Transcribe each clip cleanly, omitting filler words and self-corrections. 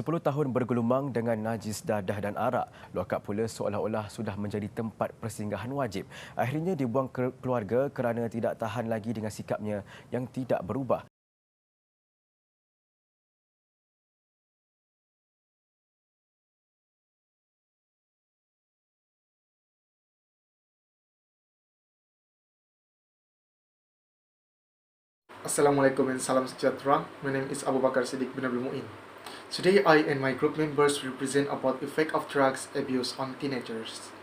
10 tahun bergelumang dengan najis dadah dan arak, luakap pula seolah-olah sudah menjadi tempat persinggahan wajib. Akhirnya dibuang ke keluarga kerana tidak tahan lagi dengan sikapnya yang tidak berubah. Assalamualaikum and salam sejahtera. My name is Abu Bakar Siddiq bin Abdul Muin. Today I and my group members will present about the effect of drugs abuse on teenagers.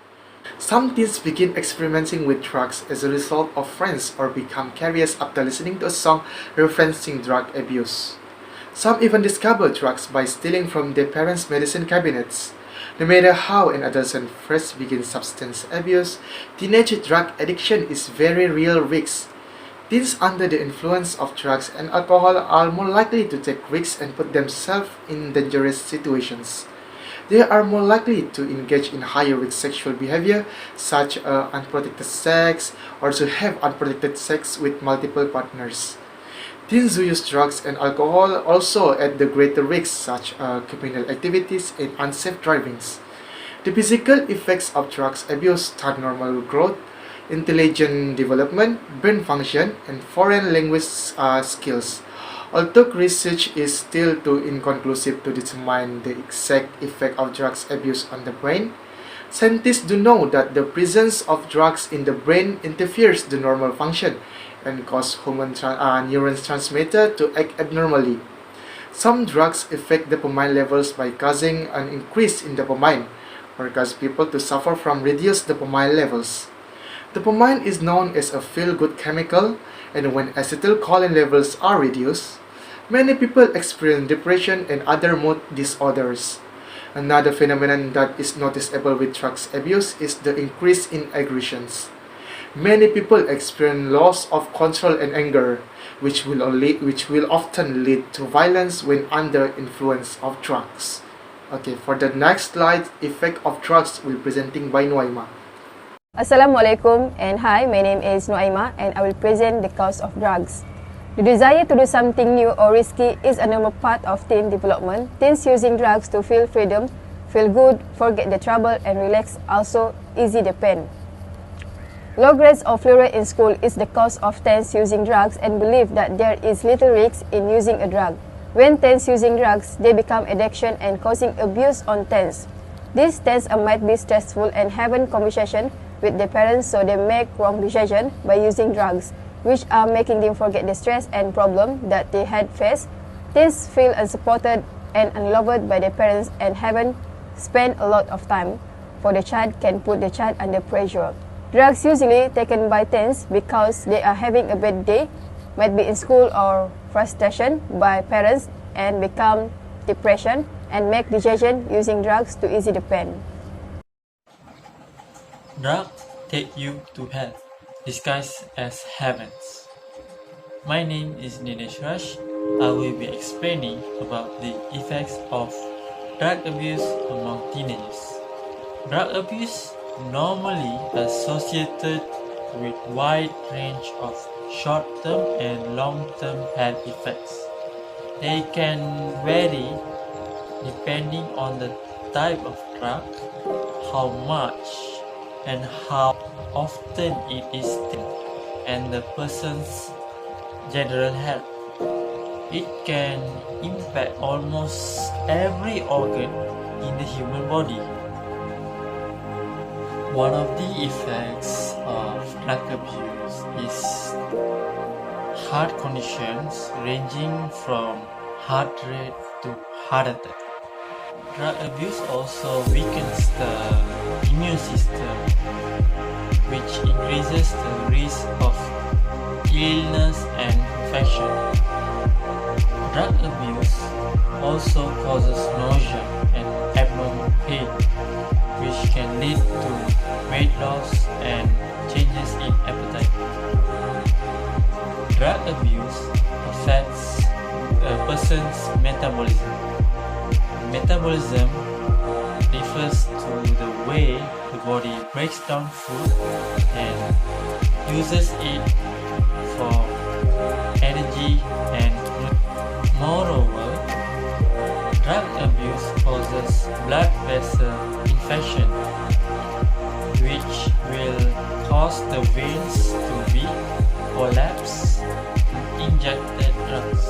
Some teens begin experimenting with drugs as a result of friends or become curious after listening to a song referencing drug abuse. Some even discover drugs by stealing from their parents' medicine cabinets. No matter how an adolescent first begins substance abuse, teenage drug addiction is very real risk. Teens under the influence of drugs and alcohol are more likely to take risks and put themselves in dangerous situations. They are more likely to engage in higher risk sexual behavior, such as unprotected sex, or to have unprotected sex with multiple partners. Teens who use drugs and alcohol also at the greater risks, such as criminal activities and unsafe drivings. The physical effects of drugs abuse stunt normal growth, intelligent development, brain function, and foreign language skills. Although research is still too inconclusive to determine the exact effect of drugs abuse on the brain, scientists do know that the presence of drugs in the brain interferes the normal function and causes human neurotransmitter to act abnormally. Some drugs affect dopamine levels by causing an increase in dopamine, or cause people to suffer from reduced dopamine levels. Dopamine is known as a feel-good chemical, and when acetylcholine levels are reduced, many people experience depression and other mood disorders. Another phenomenon that is noticeable with drugs abuse is the increase in aggressions. Many people experience loss of control and anger, which will often lead to violence when under influence of drugs. Okay, for the next slide, effect of drugs will presenting by Nuaima. Assalamualaikum and hi, my name is Nuaima and I will present the cause of drugs. The desire to do something new or risky is a normal part of teen development. Teens using drugs to feel freedom, feel good, forget the trouble and relax also ease the pain. Low grades of fluoride in school is the cause of teens using drugs and believe that there is little risk in using a drug. When teens using drugs, they become addiction and causing abuse on teens. These teens might be stressful and haven't conversation with their parents, so they make wrong decisions by using drugs, which are making them forget the stress and problem that they had faced. Teens feel unsupported and unloved by their parents and haven't spent a lot of time for the child can put the child under pressure. Drugs usually taken by teens because they are having a bad day, might be in school or frustration by parents and become depression and make decisions using drugs to ease the pain. Drugs take you to hell, disguised as heavens. My name is Nilesh Raj. I will be explaining about the effects of drug abuse among teenagers. Drug abuse normally associated with wide range of short-term and long-term health effects. They can vary depending on the type of drug, how much and how often it is taken, and the person's general health. It can impact almost every organ in the human body. One of the effects of drug abuse is heart conditions ranging from heart rate to heart attack. Drug abuse also weakens the immune system, which increases the risk of illness and infection. Drug abuse also causes nausea and abdominal pain, which can lead to weight loss and changes in appetite. Drug abuse affects a person's metabolism. Metabolism refers to the way the body breaks down food and uses it for energy and moreover, drug abuse use causes blood vessel infection, which will cause the veins to weak, collapse, and injected drugs.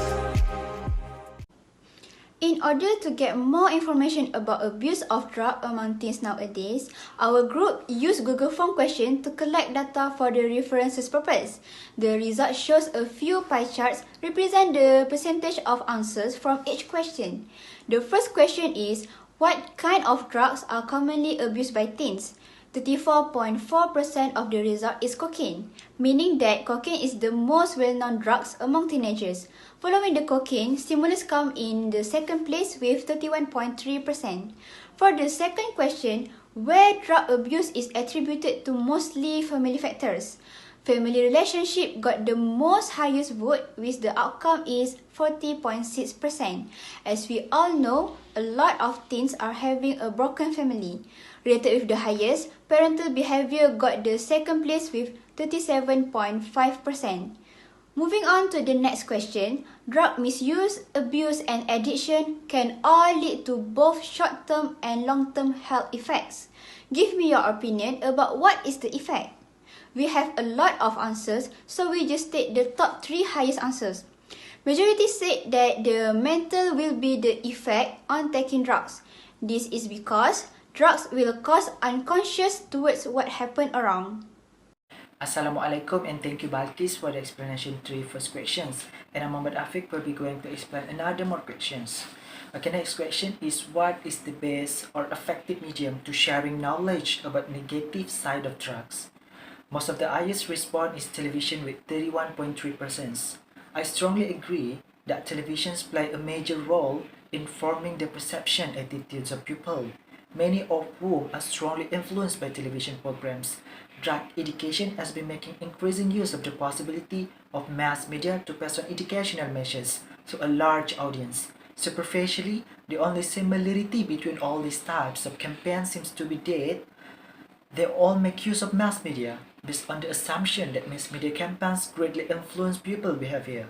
In order to get more information about abuse of drug among teens nowadays, our group used Google Form question to collect data for the references purpose. The result shows a few pie charts represent the percentage of answers from each question. The first question is, what kind of drugs are commonly abused by teens? 34.4% of the result is cocaine, meaning that cocaine is the most well-known drugs among teenagers. Following the cocaine, stimulants come in the second place with 31.3%. For the second question, where drug abuse is attributed to mostly family factors. Family relationship got the most highest vote, with the outcome is 40.6%. As we all know, a lot of teens are having a broken family. Rated with the highest, parental behavior got the second place with 37.5%. Moving on to the next question, drug misuse, abuse and addiction can all lead to both short-term and long-term health effects. Give me your opinion about what is the effect. We have a lot of answers, so we just take the top 3 highest answers. Majority said that the mental will be the effect on taking drugs. This is because drugs will cause unconscious towards what happened around. Assalamualaikum and thank you Balkis for the explanation 3 first questions. And I'm Muhammad Afiq will be going to explain another more questions. Okay, next question is, what is the best or effective medium to sharing knowledge about negative side of drugs? Most of the highest response is television with 31.3%. I strongly agree that televisions play a major role in forming the perception attitudes of people, many of whom are strongly influenced by television programs. Drug education has been making increasing use of the possibility of mass media to pass on educational messages to a large audience. Superficially, the only similarity between all these types of campaigns seems to be that they all make use of mass media, based on the assumption that mass media campaigns greatly influence people behavior.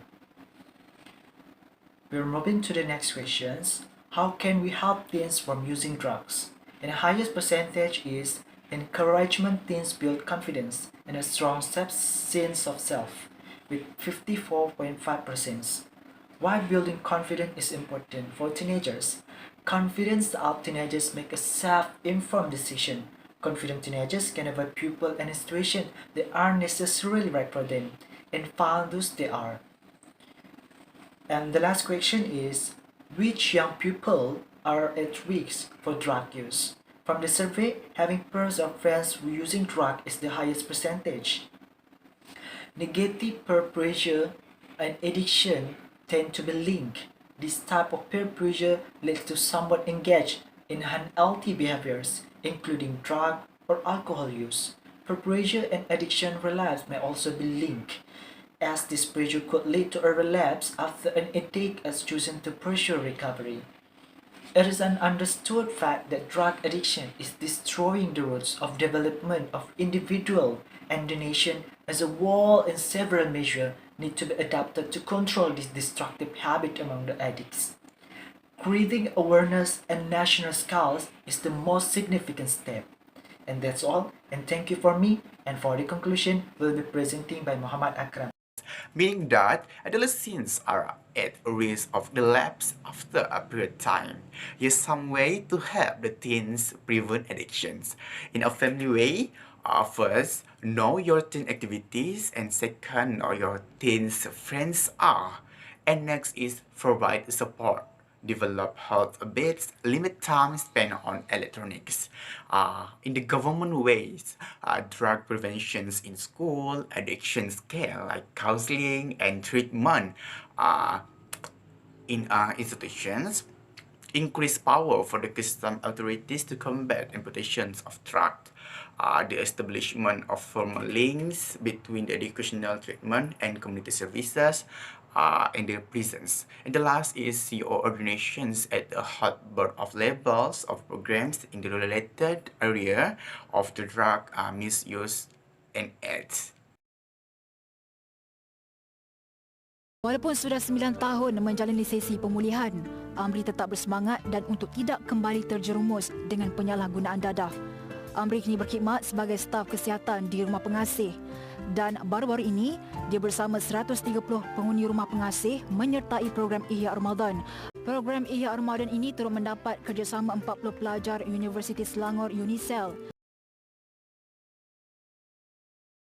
We're moving to the next questions. How can we help teens from using drugs? And the highest percentage is encouragement teens build confidence and a strong sense of self, with 54.5%. Why building confidence is important for teenagers? Confidence helps teenagers make a self-informed decision. Confident teenagers can avoid people and situations that aren't necessarily right for them and find those they are. And the last question is, which young people are at risk for drug use? From the survey, having peers or friends who are using drugs is the highest percentage. Negative peer pressure and addiction tend to be linked. This type of peer pressure leads to someone engaged in unhealthy behaviors, including drug or alcohol use. Peer pressure and addiction relapse may also be linked, as this pressure could lead to a relapse after an addict has chosen to pursue recovery. It is an understood fact that drug addiction is destroying the roots of development of individual and the nation as a whole, and several measures need to be adopted to control this destructive habit among the addicts. Creating awareness and national scales is the most significant step. And that's all, and thank you for me, and for the conclusion, we'll be presenting by Muhammad Akram. Meaning that adolescents are at risk of relapse after a period of time. Here's some way to help the teens prevent addictions. In a family way, first, know your teen activities, and second, know your teens' friends are. And next is provide support. Develop health habits, limit time spent on electronics. In the government ways, drug preventions in school, addiction care like counseling and treatment in institutions, increase power for the custom authorities to combat importations of drugs, the establishment of formal links between the educational treatment and community services, in the prisons. And the last is CEO ordinations at the hotbed of levels of programs in the related area of the drug misuse and AIDS. Walaupun sudah 9 tahun menjalani sesi pemulihan, Amri tetap bersemangat dan untuk tidak kembali terjerumus dengan penyalahgunaan dadah. Amri kini berkhidmat sebagai staf kesihatan di rumah pengasih dan baru-baru ini dia bersama 130 penghuni rumah pengasih menyertai program Ihya Ramadan. Program Ihya Ramadan ini turut mendapat kerjasama 40 pelajar Universiti Selangor UNISEL.